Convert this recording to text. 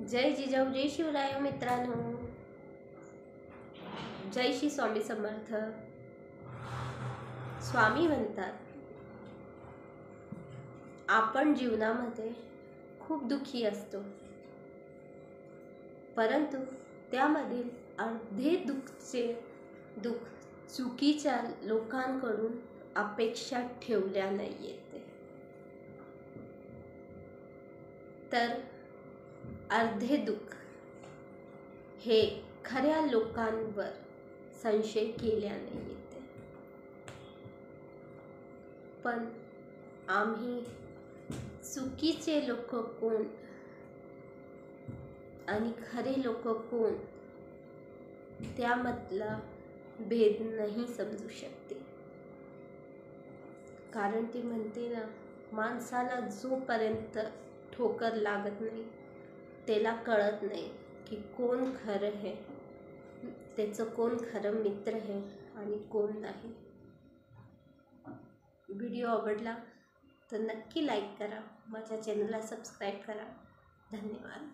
जय जिजाऊ, जय शिवराय मित्रांनो, जय श्री स्वामी समर्थ। स्वामी म्हणतात, आपण जीवनामध्ये खूप दुःखी असतो, परंतु त्यामधील अर्धे दुःख चुकीच्या लोकांकडून अपेक्षा ठेवल्या नाही येते, तर अर्धे दुःख हे खऱ्या लोकांवर संशय केल्याने येते। पण आम्ही चुकीचे लोक कोण आणि खरे लोक कोण त्यामधला भेद नाही समजू शकते। कारण ती म्हणते ना, माणसाला जोपर्यंत ठोकर लागत नाही त्याला कळत नाही की कोण खरं आहे, त्याचं कोण खरं मित्र आहे आणि कोण नाही। व्हिडिओ आवडला तर नक्की लाईक करा, माझ्या चॅनलला सबस्क्राईब करा। धन्यवाद।